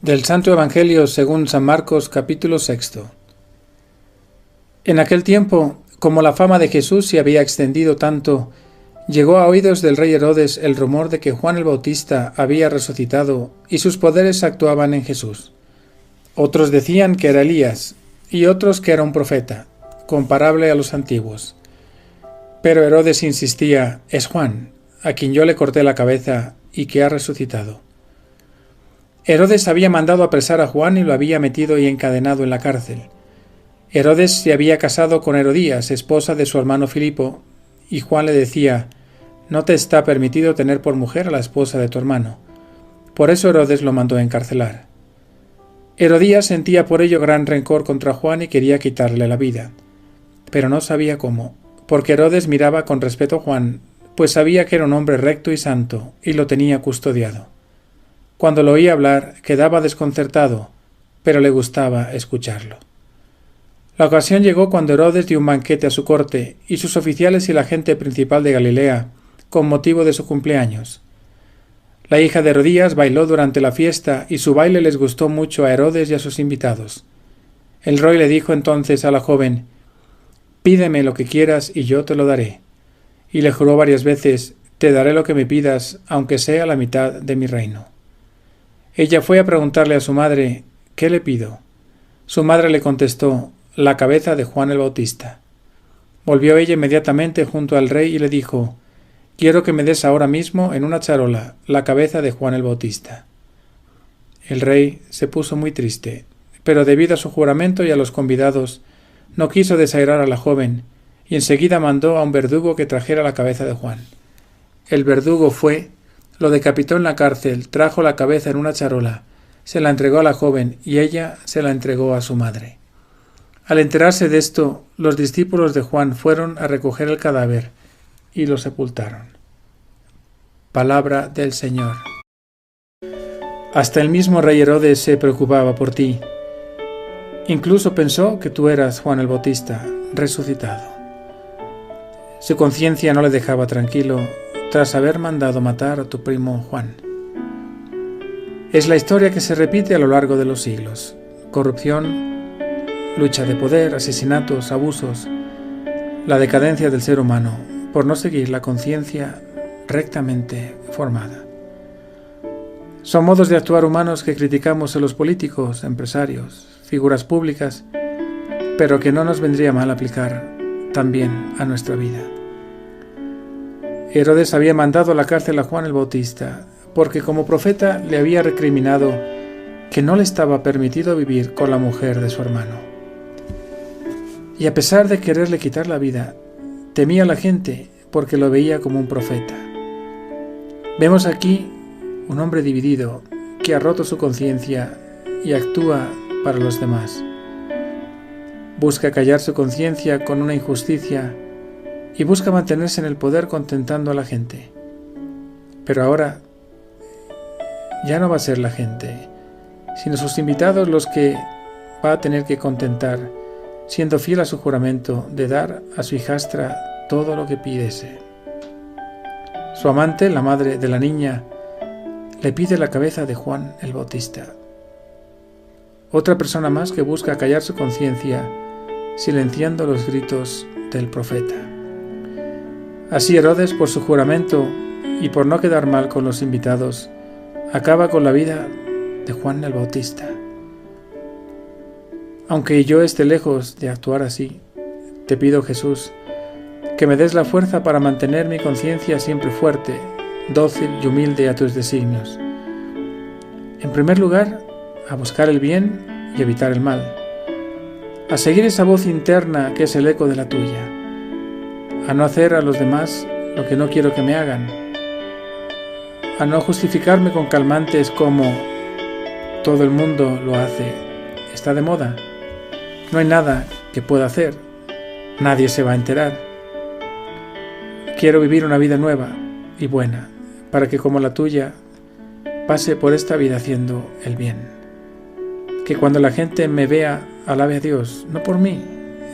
Del Santo Evangelio según San Marcos, capítulo 6. En aquel tiempo, como la fama de Jesús se había extendido tanto, llegó a oídos del rey Herodes el rumor de que Juan el Bautista había resucitado y sus poderes actuaban en Jesús. Otros decían que era Elías, y otros que era un profeta, comparable a los antiguos. Pero Herodes insistía: es Juan, a quien yo le corté la cabeza y que ha resucitado. Herodes había mandado apresar a Juan y lo había metido y encadenado en la cárcel. Herodes se había casado con Herodías, esposa de su hermano Filipo, y Juan le decía: no te está permitido tener por mujer a la esposa de tu hermano. Por eso Herodes lo mandó encarcelar. Herodías sentía por ello gran rencor contra Juan y quería quitarle la vida, pero no sabía cómo, porque Herodes miraba con respeto a Juan, pues sabía que era un hombre recto y santo, y lo tenía custodiado. Cuando lo oía hablar, quedaba desconcertado, pero le gustaba escucharlo. La ocasión llegó cuando Herodes dio un banquete a su corte y sus oficiales y la gente principal de Galilea, con motivo de su cumpleaños. La hija de Herodías bailó durante la fiesta y su baile les gustó mucho a Herodes y a sus invitados. El rey le dijo entonces a la joven: «Pídeme lo que quieras y yo te lo daré». Y le juró varias veces: «Te daré lo que me pidas, aunque sea la mitad de mi reino». Ella fue a preguntarle a su madre: «¿Qué le pido?». Su madre le contestó: «La cabeza de Juan el Bautista». Volvió ella inmediatamente junto al rey y le dijo: «Quiero que me des ahora mismo en una charola la cabeza de Juan el Bautista». El rey se puso muy triste, pero debido a su juramento y a los convidados, no quiso desairar a la joven, y enseguida mandó a un verdugo que trajera la cabeza de Juan. El verdugo fue, lo decapitó en la cárcel, trajo la cabeza en una charola, se la entregó a la joven y ella se la entregó a su madre. Al enterarse de esto, los discípulos de Juan fueron a recoger el cadáver y lo sepultaron. Palabra del Señor. Hasta el mismo rey Herodes se preocupaba por ti. Incluso pensó que tú eras Juan el Bautista, resucitado. Su conciencia no le dejaba tranquilo tras haber mandado matar a tu primo Juan. Es la historia que se repite a lo largo de los siglos. Corrupción, lucha de poder, asesinatos, abusos, la decadencia del ser humano por no seguir la conciencia rectamente formada. Son modos de actuar humanos que criticamos en los políticos, empresarios, figuras públicas, pero que no nos vendría mal aplicar también a nuestra vida. Herodes había mandado a la cárcel a Juan el Bautista, porque como profeta le había recriminado que no le estaba permitido vivir con la mujer de su hermano. Y a pesar de quererle quitar la vida, temía a la gente porque lo veía como un profeta. Vemos aquí un hombre dividido que ha roto su conciencia y actúa para los demás. Busca callar su conciencia con una injusticia y busca mantenerse en el poder contentando a la gente. Pero ahora ya no va a ser la gente, sino sus invitados los que va a tener que contentar, siendo fiel a su juramento de dar a su hijastra todo lo que pidiese. Su amante, la madre de la niña, le pide la cabeza de Juan el Bautista. Otra persona más que busca callar su conciencia, silenciando los gritos del profeta. Así Herodes, por su juramento y por no quedar mal con los invitados, acaba con la vida de Juan el Bautista. Aunque yo esté lejos de actuar así, te pido, Jesús, que me des la fuerza para mantener mi conciencia siempre fuerte, dócil y humilde a tus designios. En primer lugar, a buscar el bien y evitar el mal, a seguir esa voz interna que es el eco de la tuya, a no hacer a los demás lo que no quiero que me hagan, a no justificarme con calmantes como todo el mundo lo hace, está de moda, no hay nada que pueda hacer, nadie se va a enterar. Quiero vivir una vida nueva y buena, para que como la tuya pase por esta vida haciendo el bien. Que cuando la gente me vea, alabe a Dios, no por mí,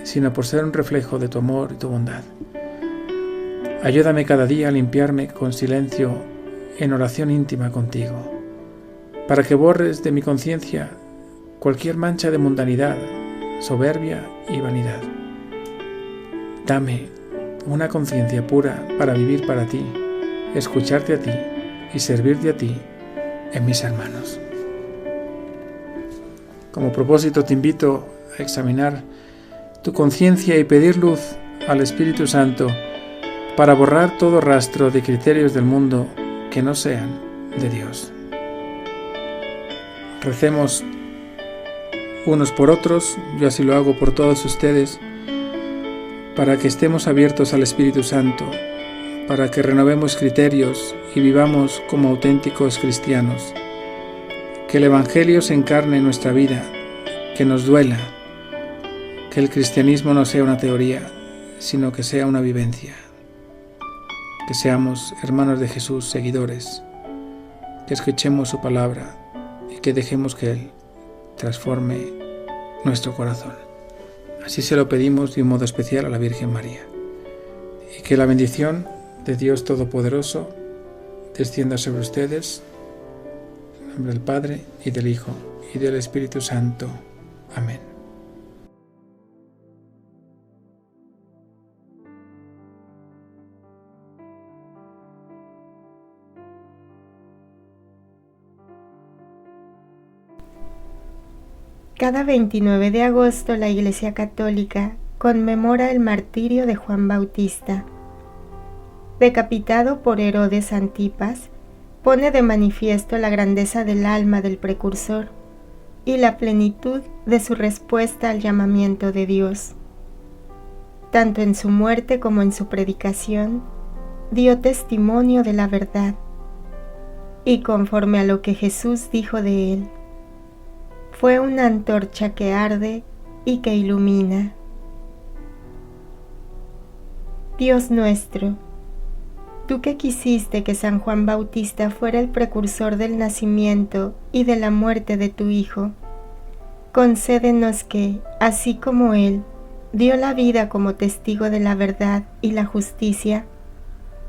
sino por ser un reflejo de tu amor y tu bondad. Ayúdame cada día a limpiarme con silencio en oración íntima contigo. para que borres de mi conciencia cualquier mancha de mundanidad, soberbia y vanidad. Dame una conciencia pura para vivir para ti, escucharte a ti y servirte a ti en mis hermanos. Como propósito te invito a examinar tu conciencia y pedir luz al Espíritu Santo para borrar todo rastro de criterios del mundo que no sean de Dios. Recemos unos por otros, yo así lo hago por todos ustedes, para que estemos abiertos al Espíritu Santo, para que renovemos criterios y vivamos como auténticos cristianos. Que el Evangelio se encarne en nuestra vida, que nos duela, que el cristianismo no sea una teoría, sino que sea una vivencia. Que seamos hermanos de Jesús, seguidores, que escuchemos su palabra y que dejemos que Él transforme nuestro corazón. Así se lo pedimos de un modo especial a la Virgen María. Y que la bendición de Dios Todopoderoso descienda sobre ustedes, en nombre del Padre y del Hijo y del Espíritu Santo. Amén. Cada 29 de agosto la Iglesia Católica conmemora el martirio de Juan Bautista. Decapitado por Herodes Antipas, pone de manifiesto la grandeza del alma del precursor y la plenitud de su respuesta al llamamiento de Dios. Tanto en su muerte como en su predicación, dio testimonio de la verdad, y conforme a lo que Jesús dijo de él, fue una antorcha que arde y que ilumina. Dios nuestro, tú que quisiste que San Juan Bautista fuera el precursor del nacimiento y de la muerte de tu Hijo, concédenos que, así como Él dio la vida como testigo de la verdad y la justicia,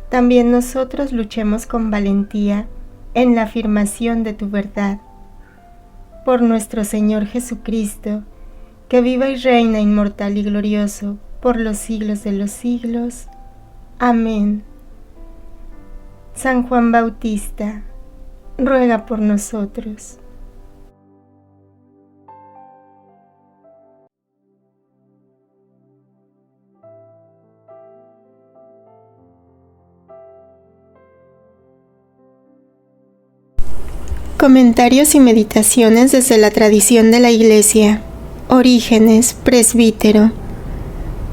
también nosotros luchemos con valentía en la afirmación de tu verdad. Por nuestro Señor Jesucristo, que viva y reina inmortal y glorioso por los siglos de los siglos. Amén. San Juan Bautista, ruega por nosotros. Comentarios y meditaciones desde la tradición de la Iglesia. Orígenes, presbítero.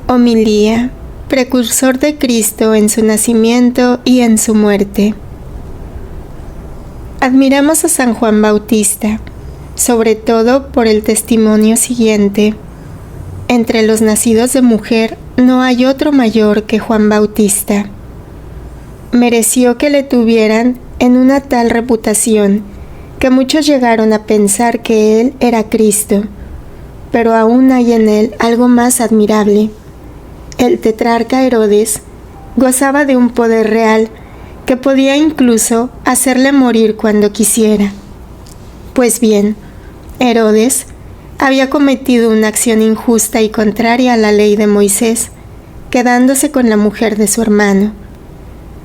Homilía, precursor de Cristo en su nacimiento y en su muerte. Admiramos a San Juan Bautista, sobre todo por el testimonio siguiente. Entre los nacidos de mujer no hay otro mayor que Juan Bautista. Mereció que le tuvieran en una tal reputación que muchos llegaron a pensar que él era Cristo, pero aún hay en él algo más admirable. El tetrarca Herodes gozaba de un poder real que podía incluso hacerle morir cuando quisiera. Pues bien, Herodes había cometido una acción injusta y contraria a la ley de Moisés, quedándose con la mujer de su hermano.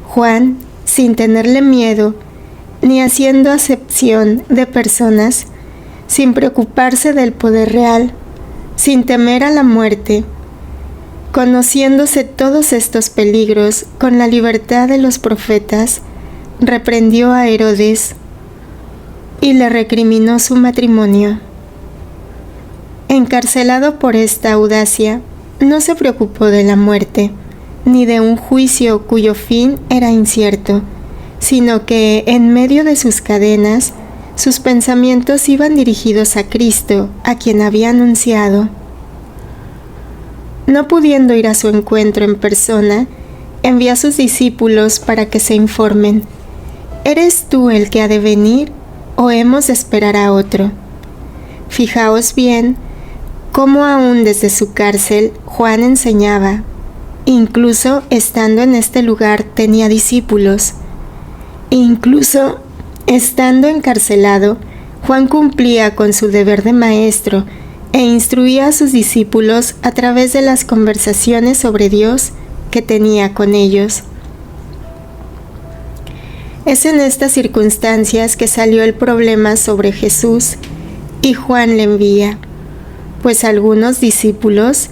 Juan, sin tenerle miedo, ni haciendo acepción de personas, sin preocuparse del poder real, sin temer a la muerte, conociéndose todos estos peligros con la libertad de los profetas, reprendió a Herodes y le recriminó su matrimonio. Encarcelado por esta audacia, no se preocupó de la muerte, ni de un juicio cuyo fin era incierto, sino que en medio de sus cadenas, sus pensamientos iban dirigidos a Cristo, a quien había anunciado. No pudiendo ir a su encuentro en persona, envió a sus discípulos para que se informen: ¿eres tú el que ha de venir o hemos de esperar a otro? Fijaos bien cómo aún desde su cárcel Juan enseñaba. Incluso estando en este lugar tenía discípulos. Incluso estando encarcelado, Juan cumplía con su deber de maestro e instruía a sus discípulos a través de las conversaciones sobre Dios que tenía con ellos. Es en estas circunstancias que salió el problema sobre Jesús y Juan le envía, pues los discípulos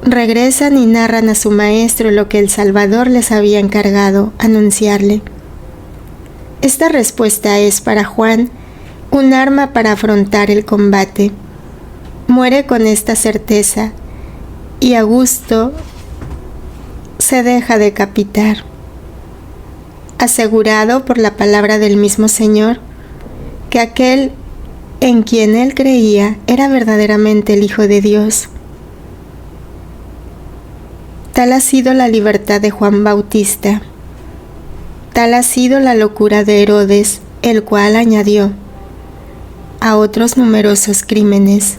regresan y narran a su maestro lo que el Salvador les había encargado anunciarle. Esta respuesta es para Juan un arma para afrontar el combate. Muere con esta certeza y a gusto se deja decapitar, asegurado por la palabra del mismo Señor que aquel en quien él creía era verdaderamente el Hijo de Dios. Tal ha sido la libertad de Juan Bautista. Tal ha sido la locura de Herodes, el cual añadió a otros numerosos crímenes.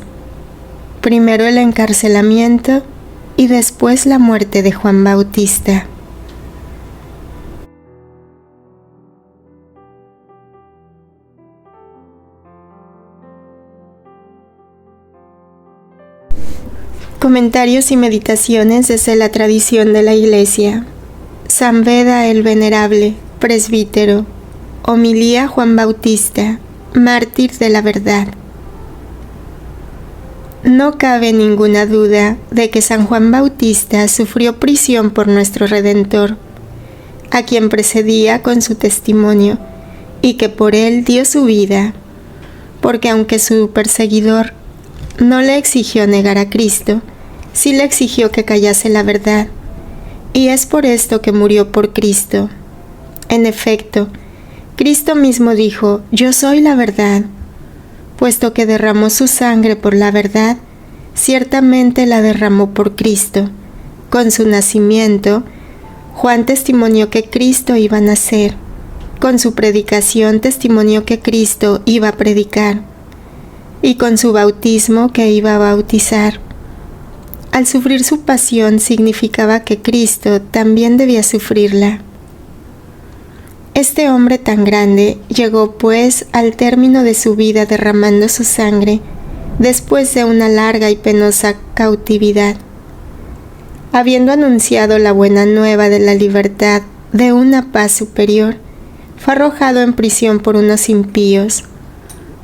Primero el encarcelamiento y después la muerte de Juan Bautista. Comentarios y meditaciones desde la tradición de la Iglesia. San Beda el Venerable, presbítero. Homilía Juan Bautista, mártir de la verdad. No cabe ninguna duda de que San Juan Bautista sufrió prisión por nuestro Redentor, a quien precedía con su testimonio, y que por él dio su vida, porque aunque su perseguidor no le exigió negar a Cristo, sí le exigió que callase la verdad, y es por esto que murió por Cristo. En efecto, Cristo mismo dijo: «Yo soy la verdad». Puesto que derramó su sangre por la verdad, ciertamente la derramó por Cristo. Con su nacimiento, Juan testimonió que Cristo iba a nacer. Con su predicación testimonió que Cristo iba a predicar. Y con su bautismo que iba a bautizar. Al sufrir su pasión significaba que Cristo también debía sufrirla. Este hombre tan grande llegó pues al término de su vida derramando su sangre después de una larga y penosa cautividad. Habiendo anunciado la buena nueva de la libertad de una paz superior, fue arrojado en prisión por unos impíos.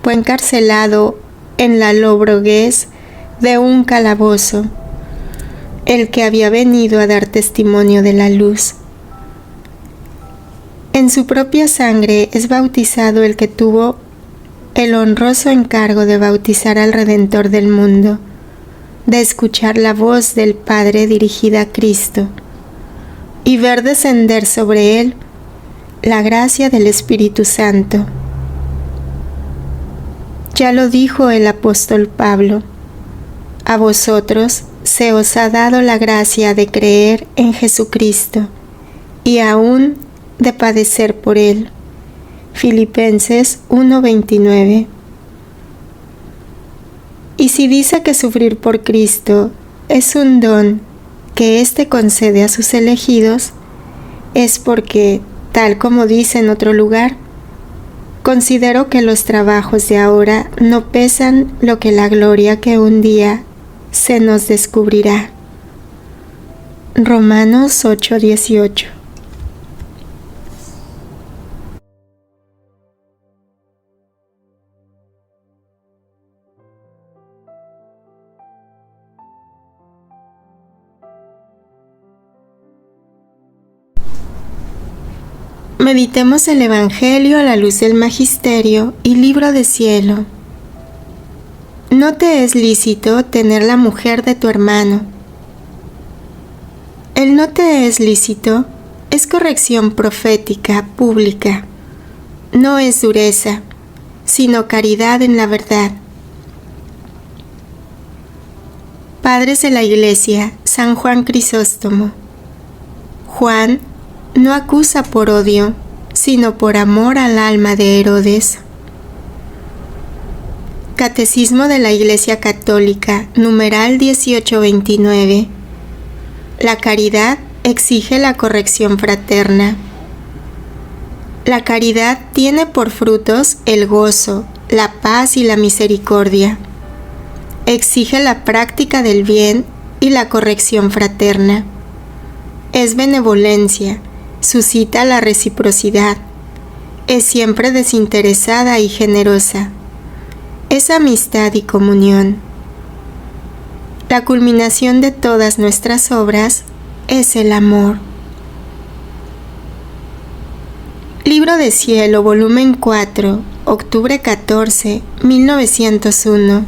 Fue encarcelado en la lobreguez de un calabozo, el que había venido a dar testimonio de la luz. En su propia sangre es bautizado el que tuvo el honroso encargo de bautizar al Redentor del mundo, de escuchar la voz del Padre dirigida a Cristo y ver descender sobre él la gracia del Espíritu Santo. Ya lo dijo el apóstol Pablo: «A vosotros se os ha dado la gracia de creer en Jesucristo y aún de padecer por él». Filipenses 1:29. Y si dice que sufrir por Cristo es un don que éste concede a sus elegidos, es porque, tal como dice en otro lugar, considero que los trabajos de ahora no pesan lo que la gloria que un día se nos descubrirá. Romanos 8:18. Meditemos el Evangelio a la luz del Magisterio y Libro de Cielo. No te es lícito tener la mujer de tu hermano. El no te es lícito es corrección profética pública. No es dureza, sino caridad en la verdad. Padres de la Iglesia, San Juan Crisóstomo. Juan no acusa por odio, sino por amor al alma de Herodes. Catecismo de la Iglesia Católica, numeral 1829. La caridad exige la corrección fraterna. La caridad tiene por frutos el gozo, la paz y la misericordia. Exige la práctica del bien y la corrección fraterna. Es benevolencia, suscita la reciprocidad. Es siempre desinteresada y generosa. Es amistad y comunión. La culminación de todas nuestras obras es el amor. Libro de Cielo, volumen 4, octubre 14, 1901.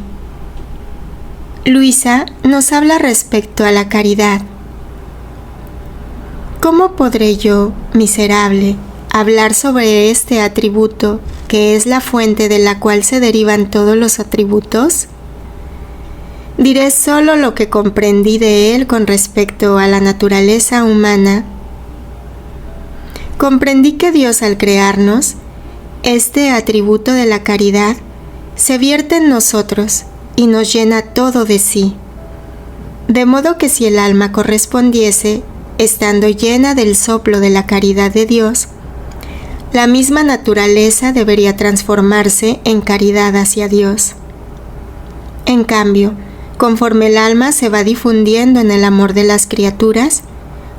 Luisa nos habla respecto a la caridad. ¿Cómo podré yo, miserable, hablar sobre este atributo que es la fuente de la cual se derivan todos los atributos? Diré solo lo que comprendí de él con respecto a la naturaleza humana. Comprendí que Dios, al crearnos, este atributo de la caridad se vierte en nosotros y nos llena todo de sí. De modo que si el alma correspondiese, estando llena del soplo de la caridad de Dios, la misma naturaleza debería transformarse en caridad hacia Dios. En cambio, conforme el alma se va difundiendo en el amor de las criaturas,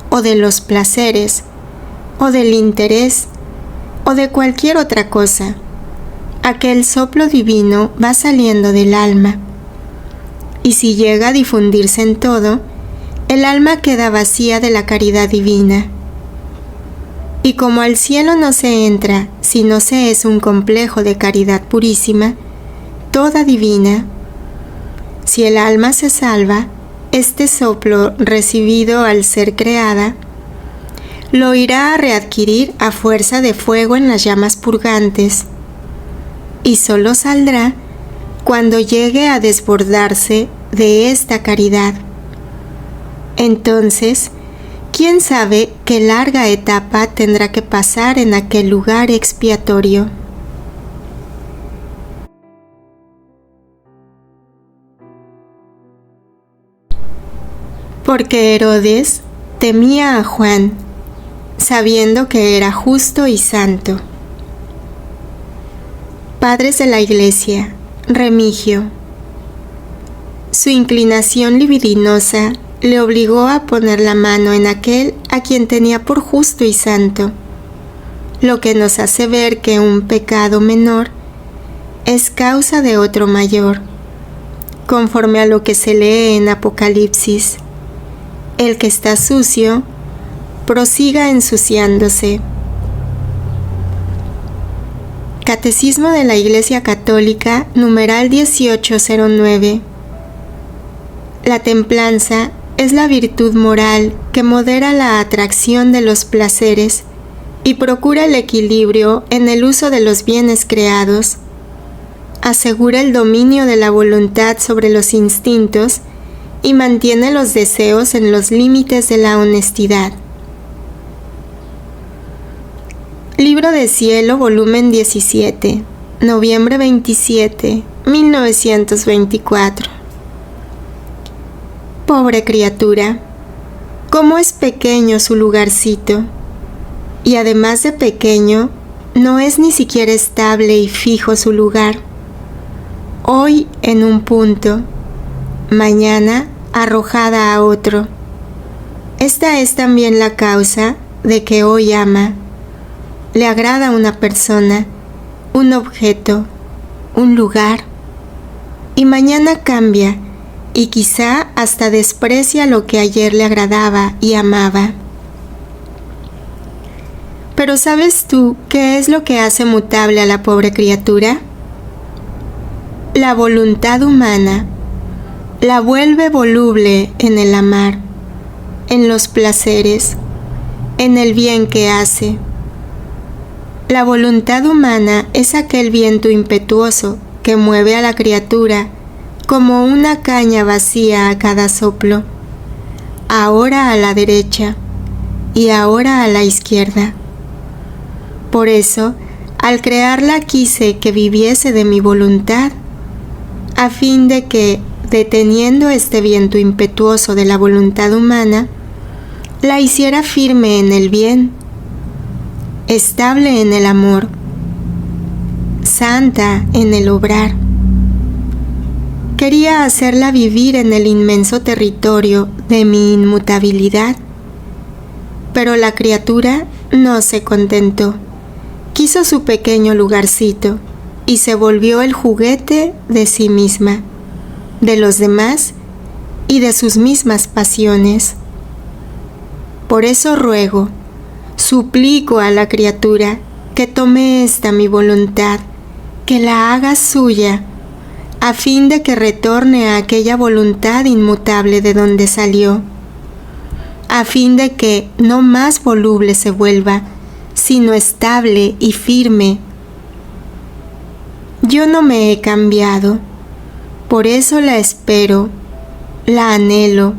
o de los placeres, o del interés, o de cualquier otra cosa, aquel soplo divino va saliendo del alma. Y si llega a difundirse en todo, el alma queda vacía de la caridad divina. Y como al cielo no se entra si no se es un complejo de caridad purísima, toda divina, si el alma se salva, este soplo recibido al ser creada, lo irá a readquirir a fuerza de fuego en las llamas purgantes, y solo saldrá cuando llegue a desbordarse de esta caridad. Entonces, ¿quién sabe qué larga etapa tendrá que pasar en aquel lugar expiatorio? Porque Herodes temía a Juan, sabiendo que era justo y santo. Padres de la Iglesia, Remigio. Su inclinación libidinosa le obligó a poner la mano en aquel a quien tenía por justo y santo, lo que nos hace ver que un pecado menor es causa de otro mayor, conforme a lo que se lee en Apocalipsis. El que está sucio, prosiga ensuciándose. Catecismo de la Iglesia Católica, numeral 1809. La templanza es la virtud moral que modera la atracción de los placeres y procura el equilibrio en el uso de los bienes creados, asegura el dominio de la voluntad sobre los instintos y mantiene los deseos en los límites de la honestidad. Libro de Cielo, volumen 17, noviembre 27, 1924. Pobre criatura, cómo es pequeño su lugarcito, y además de pequeño, no es ni siquiera estable y fijo su lugar. Hoy en un punto, mañana arrojada a otro. Esta es también la causa de que hoy ama. Le agrada una persona, un objeto, un lugar, y mañana cambia y quizá hasta desprecia lo que ayer le agradaba y amaba. Pero ¿sabes tú qué es lo que hace mutable a la pobre criatura? La voluntad humana la vuelve voluble en el amar, en los placeres, en el bien que hace. La voluntad humana es aquel viento impetuoso que mueve a la criatura como una caña vacía a cada soplo, ahora a la derecha y ahora a la izquierda. Por eso, al crearla quise que viviese de mi voluntad, a fin de que, deteniendo este viento impetuoso de la voluntad humana, la hiciera firme en el bien. estable en el amor, santa en el obrar. Quería hacerla vivir en el inmenso territorio de mi inmutabilidad, pero la criatura no se contentó. Quiso su pequeño lugarcito y se volvió el juguete de sí misma, de los demás y de sus mismas pasiones. Por eso ruego, suplico a la criatura que tome esta mi voluntad, que la haga suya, a fin de que retorne a aquella voluntad inmutable de donde salió, a fin de que no más voluble se vuelva, sino estable y firme. Yo no me he cambiado, por eso la espero, la anhelo,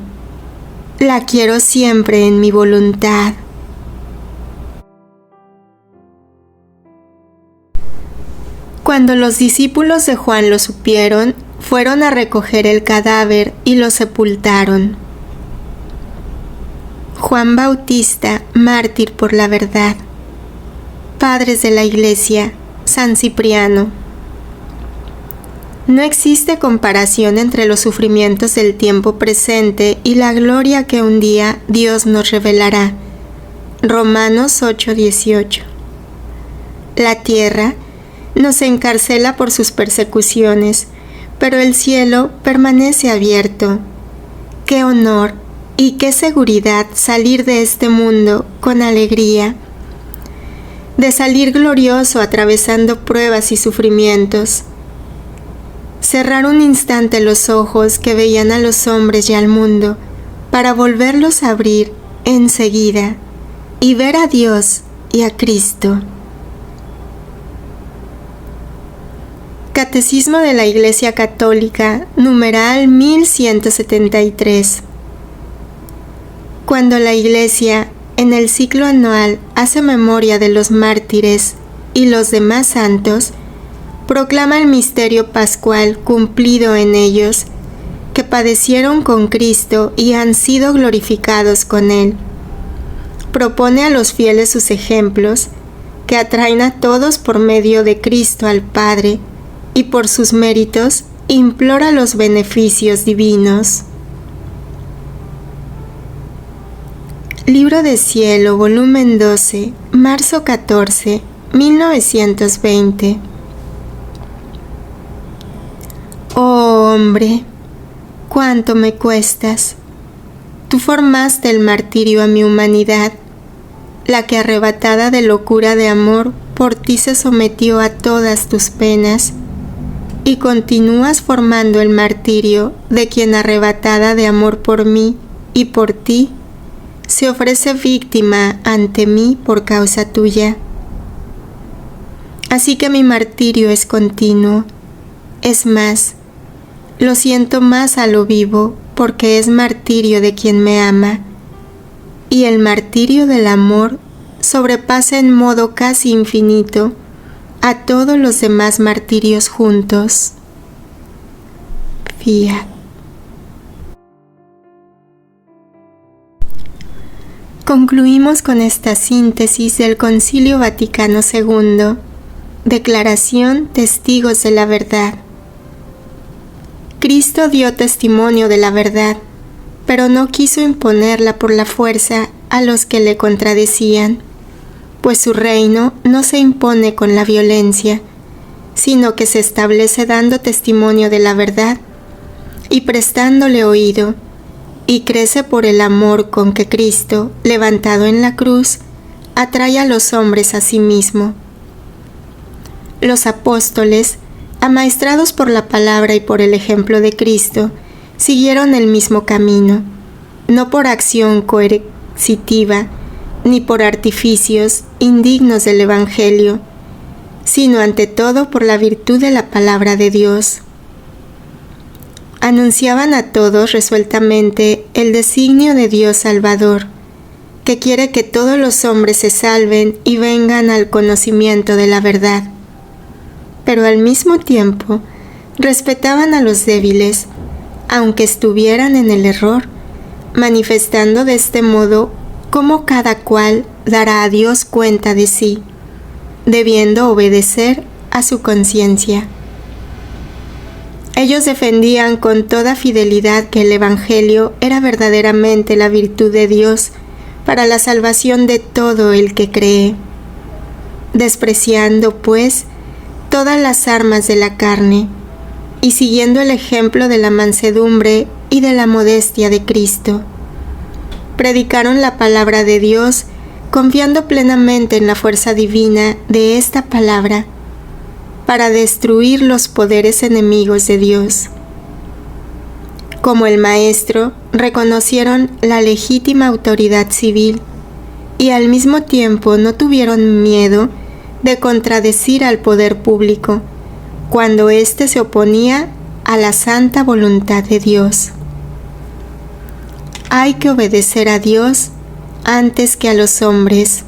la quiero siempre en mi voluntad. Cuando los discípulos de Juan lo supieron, fueron a recoger el cadáver y lo sepultaron. Juan Bautista, mártir por la verdad. Padres de la Iglesia, San Cipriano. No existe comparación entre los sufrimientos del tiempo presente y la gloria que un día Dios nos revelará. Romanos 8:18. La tierra nos encarcela por sus persecuciones, pero el cielo permanece abierto. ¡Qué honor y qué seguridad salir de este mundo con alegría! De salir glorioso atravesando pruebas y sufrimientos. Cerrar un instante los ojos que veían a los hombres y al mundo, para volverlos a abrir enseguida y ver a Dios y a Cristo. Catecismo de la Iglesia Católica, numeral 1173. Cuando la Iglesia, en el ciclo anual, hace memoria de los mártires y los demás santos, proclama el misterio pascual cumplido en ellos, que padecieron con Cristo y han sido glorificados con Él. Propone a los fieles sus ejemplos, que atraen a todos por medio de Cristo al Padre, y por sus méritos implora los beneficios divinos. Libro de Cielo, volumen 12, marzo 14, 1920. Oh hombre, cuánto me cuestas. Tú formaste el martirio a mi humanidad, la que arrebatada de locura de amor por ti se sometió a todas tus penas, y continúas formando el martirio de quien arrebatada de amor por mí y por ti, se ofrece víctima ante mí por causa tuya. Así que mi martirio es continuo, es más, lo siento más a lo vivo porque es martirio de quien me ama, y el martirio del amor sobrepasa en modo casi infinito a todos los demás martirios juntos. Fiat. Concluimos con esta síntesis del Concilio Vaticano II, Declaración Testigos de la Verdad. Cristo dio testimonio de la verdad, pero no quiso imponerla por la fuerza a los que le contradecían, pues su reino no se impone con la violencia, sino que se establece dando testimonio de la verdad y prestándole oído, y crece por el amor con que Cristo, levantado en la cruz, atrae a los hombres a sí mismo. Los apóstoles, amaestrados por la palabra y por el ejemplo de Cristo, siguieron el mismo camino, no por acción coercitiva, ni por artificios indignos del Evangelio, sino ante todo por la virtud de la palabra de Dios. Anunciaban a todos resueltamente el designio de Dios Salvador, que quiere que todos los hombres se salven y vengan al conocimiento de la verdad. Pero al mismo tiempo respetaban a los débiles, aunque estuvieran en el error, manifestando de este modo cómo cada cual dará a Dios cuenta de sí, debiendo obedecer a su conciencia. Ellos defendían con toda fidelidad que el Evangelio era verdaderamente la virtud de Dios para la salvación de todo el que cree, despreciando, pues, todas las armas de la carne y siguiendo el ejemplo de la mansedumbre y de la modestia de Cristo. Predicaron la palabra de Dios confiando plenamente en la fuerza divina de esta palabra para destruir los poderes enemigos de Dios. Como el Maestro, reconocieron la legítima autoridad civil y al mismo tiempo no tuvieron miedo de contradecir al poder público cuando éste se oponía a la santa voluntad de Dios. Hay que obedecer a Dios antes que a los hombres.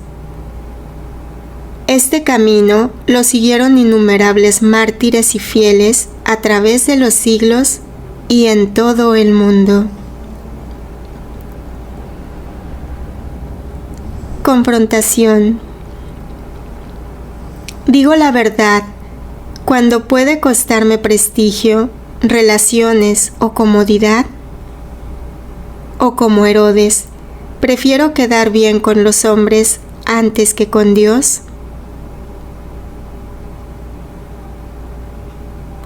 Este camino lo siguieron innumerables mártires y fieles a través de los siglos y en todo el mundo. Confrontación. Digo la verdad, cuando puede costarme prestigio, relaciones o comodidad, o como Herodes, prefiero quedar bien con los hombres antes que con Dios.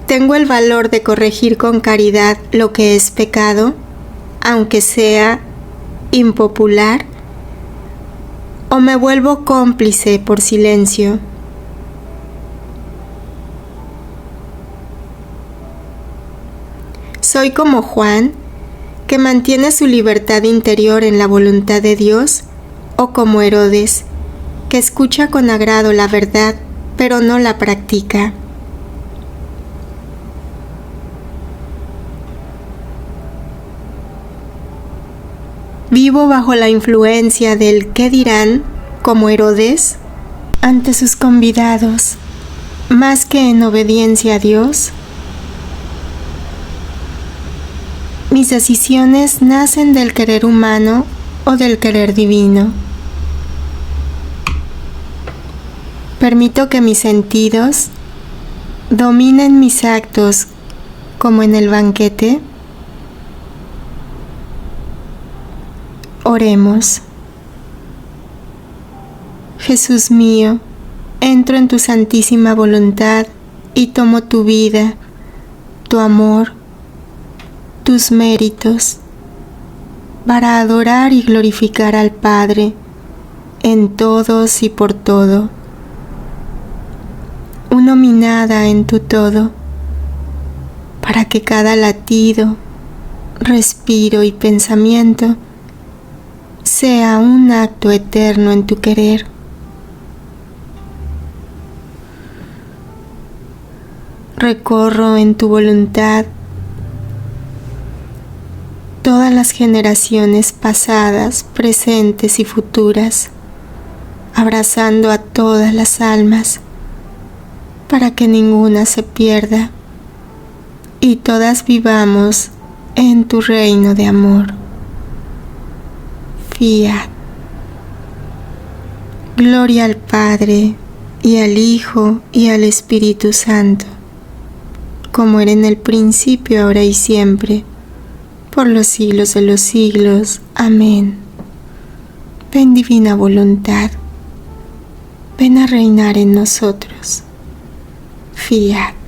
¿Tengo el valor de corregir con caridad lo que es pecado, aunque sea impopular? ¿O me vuelvo cómplice por silencio? ¿Soy como Juan, que mantiene su libertad interior en la voluntad de Dios, o como Herodes, que escucha con agrado la verdad, pero no la practica? ¿Vivo bajo la influencia del qué dirán, como Herodes, ante sus convidados, más que en obediencia a Dios? ¿Mis decisiones nacen del querer humano o del querer divino? ¿Permito que mis sentidos dominen mis actos como en el banquete? Oremos. Jesús mío, entro en tu santísima voluntad y tomo tu vida, tu amor, tus méritos, para adorar y glorificar al Padre en todos y por todo, nominada en tu todo, para que cada latido, respiro y pensamiento sea un acto eterno en tu querer. Recorro en tu voluntad todas las generaciones pasadas, presentes y futuras, abrazando a todas las almas, para que ninguna se pierda y todas vivamos en tu reino de amor. Fiat. Gloria al Padre, y al Hijo, y al Espíritu Santo, como era en el principio, ahora y siempre, por los siglos de los siglos. Amén. Ven, divina voluntad, ven a reinar en nosotros. Fiat.